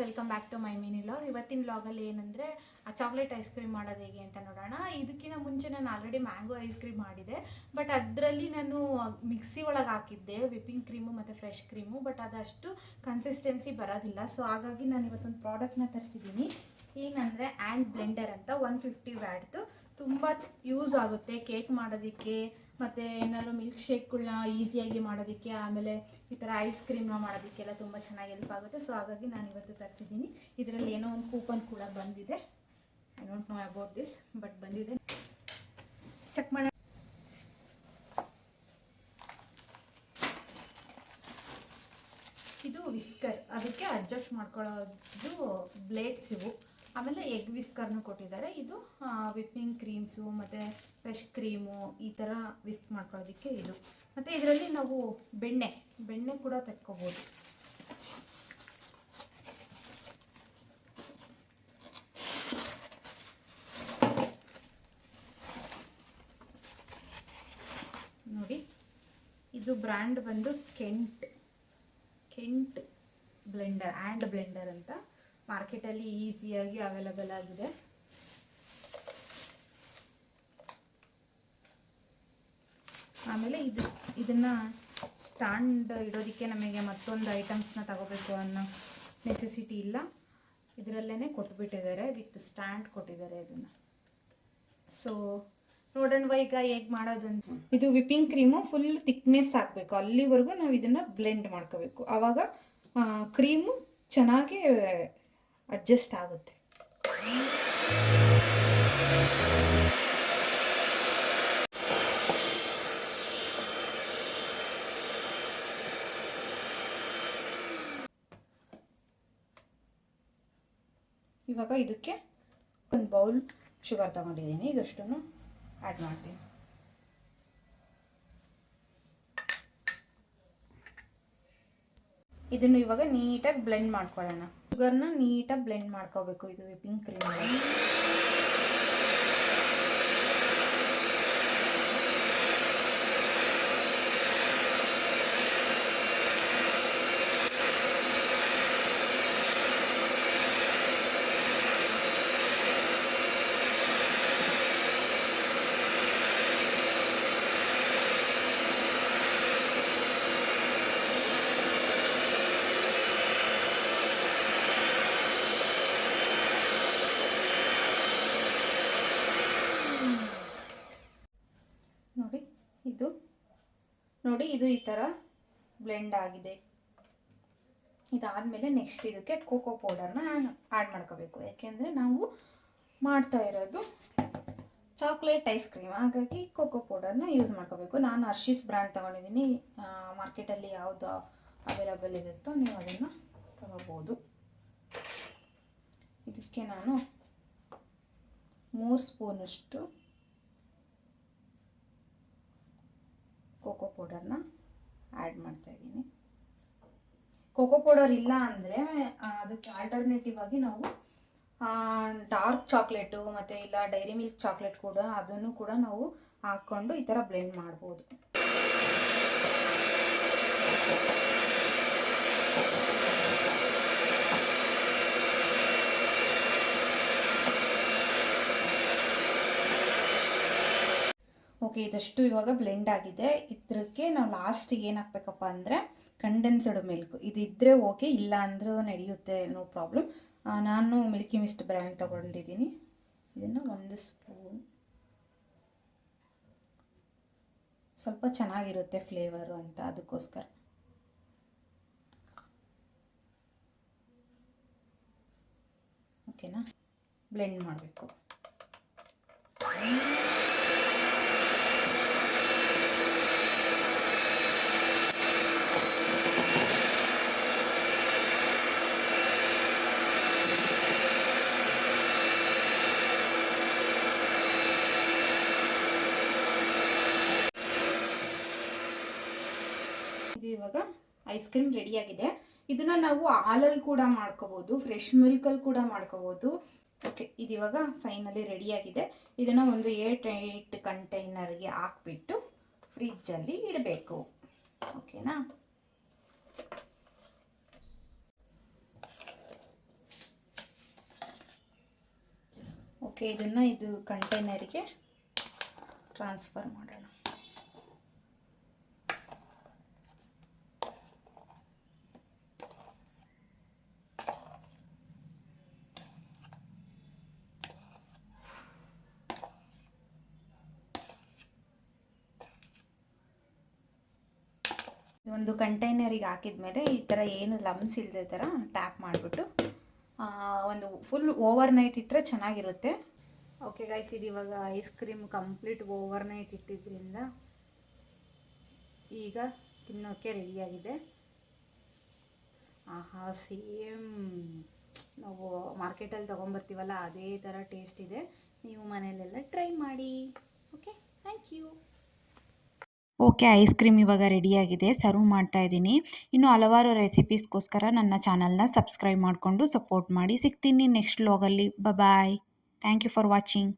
Welcome back to my mini vlog. ಇವತ್ತಿನ ವ್ಲಾಗಲ್ಲಿ ಏನಂದರೆ ಚಾಕ್ಲೇಟ್ ಐಸ್ ಕ್ರೀಮ್ ಮಾಡೋದು ಹೇಗೆ ಅಂತ ನೋಡೋಣ. ಇದಕ್ಕಿಂತ ಮುಂಚೆ ನಾನು ಆಲ್ರೆಡಿ ಮ್ಯಾಂಗೋ ಐಸ್ ಕ್ರೀಮ್ ಮಾಡಿದೆ, ಬಟ್ ಅದರಲ್ಲಿ ನಾನು ಮಿಕ್ಸಿ ಒಳಗೆ ಹಾಕಿದ್ದೆ ವಿಪ್ಪಿಂಗ್ ಕ್ರೀಮು ಮತ್ತು ಫ್ರೆಶ್ ಕ್ರೀಮು, ಬಟ್ ಅದಷ್ಟು ಕನ್ಸಿಸ್ಟೆನ್ಸಿ ಬರೋದಿಲ್ಲ. ಸೊ ಹಾಗಾಗಿ ನಾನು ಇವತ್ತೊಂದು ಪ್ರಾಡಕ್ಟ್ನ ತರಿಸಿದ್ದೀನಿ. ಏನಂದರೆ ಆ್ಯಂಡ್ ಬ್ಲೆಂಡರ್ ಅಂತ 150 ವ್ಯಾಟ್ದು. ತುಂಬ ಯೂಸ್ ಆಗುತ್ತೆ ಕೇಕ್ ಮಾಡೋದಕ್ಕೆ, ಮತ್ತು ಏನಾದ್ರು ಮಿಲ್ಕ್ ಶೇಕ್ಗಳನ್ನ ಈಸಿಯಾಗಿ ಮಾಡೋದಕ್ಕೆ, ಆಮೇಲೆ ಈ ಥರ ಐಸ್ ಕ್ರೀಮ್ನ ಮಾಡೋದಕ್ಕೆಲ್ಲ ತುಂಬ ಚೆನ್ನಾಗಿ ಹೆಲ್ಪ್ ಆಗುತ್ತೆ. ಸೊ ಹಾಗಾಗಿ ನಾನು ಇವತ್ತು ತರಿಸಿದ್ದೀನಿ. ಇದರಲ್ಲಿ ಏನೋ ಒಂದು ಕೂಪನ್ ಕೂಡ ಬಂದಿದೆ. I don't know about this, but ಬಂದಿದೆ, ಚೆಕ್ ಮಾಡೋಣ. ಇದು ವಿಸ್ಕರ್, ಅದಕ್ಕೆ ಅಡ್ಜಸ್ಟ್ ಮಾಡ್ಕೊಳ್ಳೋದು ಬ್ಲೇಡ್ಸ್ ಇವು. ಆಮೇಲೆ ಎಗ್ ವಿಸ್ಕರ್ನು ಕೊಟ್ಟಿದ್ದಾರೆ. ಇದು ವಿಪ್ಪಿಂಗ್ ಕ್ರೀಮ್ಸು ಮತ್ತು ಫ್ರೆಶ್ ಕ್ರೀಮು ಈ ಥರ ವಿಸ್ಕ್ ಮಾಡ್ಕೊಳ್ಳೋದಕ್ಕೆ ಇದು. ಮತ್ತು ಇದರಲ್ಲಿ ನಾವು ಬೆಣ್ಣೆ ಕೂಡ ತೆಕ್ಕೋಬೋದು. ನೋಡಿ, ಇದು ಬ್ರ್ಯಾಂಡ್ ಬಂದು ಕೆಂಟ್ ಬ್ಲೆಂಡರ್ ಆ್ಯಂಡ್ ಬ್ಲೆಂಡರ್ ಅಂತ. ಮಾರ್ಕೆಟಲ್ಲಿ ಈಸಿಯಾಗಿ ಅವೈಲಬಲ್ ಆಗಿದೆ. ಆಮೇಲೆ ಇದನ್ನು ಸ್ಟ್ಯಾಂಡ್ ಇಡೋದಕ್ಕೆ ನಮಗೆ ಮತ್ತೊಂದು ಐಟಮ್ಸ್ನ ತಗೋಬೇಕು ಅನ್ನೋ ನೆಸೆಸಿಟಿ ಇಲ್ಲ. ಇದರಲ್ಲೇ ಕೊಟ್ಬಿಟ್ಟಿದ್ದಾರೆ, ವಿತ್ ಸ್ಟ್ಯಾಂಡ್ ಕೊಟ್ಟಿದ್ದಾರೆ ಇದನ್ನು. ಸೊ ನೋಡೋಣ ಈಗ ಹೇಗೆ ಮಾಡೋದಂತ. ಇದು ವಿಪ್ಪಿಂಗ್ ಕ್ರೀಮು ಫುಲ್ ಥಿಕ್ನೆಸ್ ಆಗಬೇಕು, ಅಲ್ಲಿವರೆಗೂ ನಾವು ಇದನ್ನು ಬ್ಲೆಂಡ್ ಮಾಡ್ಕೋಬೇಕು. ಆವಾಗ ಕ್ರೀಮು ಚೆನ್ನಾಗಿ ಅಡ್ಜಸ್ಟ್ ಆಗುತ್ತೆ. ಇವಾಗ ಇದಕ್ಕೆ ಒಂದು ಬೌಲ್ ಶುಗರ್ ತಗೊಂಡಿದ್ದೀನಿ, ಇದಷ್ಟನ್ನು ಆ್ಯಡ್ ಮಾಡ್ತೀನಿ. ಇದನ್ನು ಇವಾಗ ನೀಟಾಗಿ ಬ್ಲೆಂಡ್ ಮಾಡ್ಕೊಳ್ಳೋಣ. ಶುಗರ್ನ ನೀಟಾಗಿ ಬ್ಲೆಂಡ್ ಮಾಡ್ಕೋಬೇಕು ಇದು ವಿಪ್ಪಿಂಗ್ ಕ್ರೀಮ್. ನೋಡಿ ಇದು ಈ ಥರ ಬ್ಲೆಂಡ್ ಆಗಿದೆ. ಇದಾದಮೇಲೆ ನೆಕ್ಸ್ಟ್ ಇದಕ್ಕೆ ಕೋಕೋ ಪೌಡರ್ನ ಆ್ಯಡ್ ಮಾಡ್ಕೋಬೇಕು. ಯಾಕೆಂದರೆ ನಾವು ಮಾಡ್ತಾ ಇರೋದು ಚಾಕ್ಲೇಟ್ ಐಸ್ ಕ್ರೀಮ್, ಹಾಗಾಗಿ ಕೋಕೋ ಪೌಡರ್ನ ಯೂಸ್ ಮಾಡ್ಕೋಬೇಕು. ನಾನು ಹರ್ಷೀಸ್ ಬ್ರ್ಯಾಂಡ್ ತೊಗೊಂಡಿದ್ದೀನಿ. ಮಾರ್ಕೆಟಲ್ಲಿ ಯಾವುದು ಅವೈಲಬಲ್ ಇರುತ್ತೋ ನೀವು ಅದನ್ನು ತಗೋಬೋದು. ಇದಕ್ಕೆ ನಾನು 3 ಸ್ಪೂನಷ್ಟು ಕೋಕೋ ಪೌಡರ್ನ ಆ್ಯಡ್ ಮಾಡ್ತಾಯಿದ್ದೀನಿ. ಕೋಕೋ ಪೌಡರ್ ಇಲ್ಲ ಅಂದರೆ ಅದಕ್ಕೆ ಆಲ್ಟರ್ನೇಟಿವ್ ಆಗಿ ನಾವು ಡಾರ್ಕ್ ಚಾಕ್ಲೇಟು ಮತ್ತು ಇಲ್ಲ ಡೈರಿ ಮಿಲ್ಕ್ ಚಾಕ್ಲೇಟ್ ಕೂಡ, ಅದನ್ನು ಕೂಡ ನಾವು ಹಾಕ್ಕೊಂಡು ಈ ಥರ ಬ್ಲೆಂಡ್ ಮಾಡ್ಬೋದು. ಓಕೆ, ಇದಷ್ಟು ಇವಾಗ ಬ್ಲೆಂಡ್ ಆಗಿದೆ. ಇದಕ್ಕೆ ನಾವು ಲಾಸ್ಟಿಗೆ ಏನು ಹಾಕ್ಬೇಕಪ್ಪ ಅಂದರೆ ಕಂಡೆನ್ಸ್ಡ್ ಮಿಲ್ಕ್. ಇದಿದ್ದರೆ ಓಕೆ, ಇಲ್ಲ ಅಂದರೂ ನಡೆಯುತ್ತೆ, ನೋ ಪ್ರಾಬ್ಲಮ್. ನಾನು ಮಿಲ್ಕಿ ಮಿಸ್ಟ್ ಬ್ರ್ಯಾಂಡ್ ತೊಗೊಂಡಿದ್ದೀನಿ. ಇದನ್ನು 1 ಸ್ಪೂನ್, ಸ್ವಲ್ಪ ಚೆನ್ನಾಗಿರುತ್ತೆ ಫ್ಲೇವರು ಅಂತ, ಅದಕ್ಕೋಸ್ಕರ. ಓಕೆನಾ, ಬ್ಲೆಂಡ್ ಮಾಡಬೇಕು. ಇದು ಇವಾಗ ಐಸ್ ಕ್ರೀಮ್ ರೆಡಿಯಾಗಿದೆ. ಇದನ್ನು ನಾವು ಹಾಲಲ್ಲಿ ಕೂಡ ಮಾಡ್ಕೋಬೋದು, ಫ್ರೆಶ್ ಮಿಲ್ಕಲ್ಲಿ ಕೂಡ ಮಾಡ್ಕೋಬೋದು. ಓಕೆ, ಇದು ಇವಾಗ ಫೈನಲಿ ರೆಡಿಯಾಗಿದೆ. ಇದನ್ನು ಒಂದು ಏರ್ಟೈಟ್ ಕಂಟೈನರ್ಗೆ ಹಾಕ್ಬಿಟ್ಟು ಫ್ರಿಜ್ಜಲ್ಲಿ ಇಡಬೇಕು. ಓಕೆನಾ. ಓಕೆ, ಇದನ್ನು ಇದು ಕಂಟೈನರಿಗೆ ಟ್ರಾನ್ಸ್ಫರ್ ಮಾಡೋಣ. ಒಂದು ಕಂಟೈನರಿಗೆ ಹಾಕಿದ್ಮೇಲೆ ಈ ಥರ ಏನು ಲಮ್ಸ್ ಇಲ್ಲದೆ ಥರ ಟ್ಯಾಪ್ ಮಾಡಿಬಿಟ್ಟು ಒಂದು ಫುಲ್ ಓವರ್ ನೈಟ್ ಇಟ್ಟರೆ ಚೆನ್ನಾಗಿರುತ್ತೆ. ಓಕೆ ಗೈಸ್, ಇದು ಇವಾಗ ice cream complete overnight ಇಟ್ಟಿದ್ದರಿಂದ ಈಗ ತಿನ್ನೋಕ್ಕೆ ರೆಡಿಯಾಗಿದೆ. ಆಹಾ, ಸೇಮ್ ನಾವು ಮಾರ್ಕೆಟಲ್ಲಿ ತೊಗೊಂಬರ್ತೀವಲ್ಲ ಅದೇ ಥರ ಟೇಸ್ಟ್ ಇದೆ. ನೀವು ಮನೆಯಲ್ಲೆಲ್ಲ ಟ್ರೈ ಮಾಡಿ. Okay, thank you. Okay, ice cream ಇವಾಗ ರೆಡಿಯಾಗಿದೆ, ಸರ್ವ್ ಮಾಡ್ತಾ ಇದ್ದೀನಿ. ಇನ್ನು ಹಲವಾರು ರೆಸಿಪೀಸ್ಗೋಸ್ಕರ ನನ್ನ ಚಾನಲ್ನ ಸಬ್ಸ್ಕ್ರೈಬ್ ಮಾಡಿಕೊಂಡು ಸಪೋರ್ಟ್ ಮಾಡಿ. ಸಿಗ್ತೀನಿ ನೆಕ್ಸ್ಟ್ ವ್ಲಾಗಲ್ಲಿ. Bye. Thank you for watching.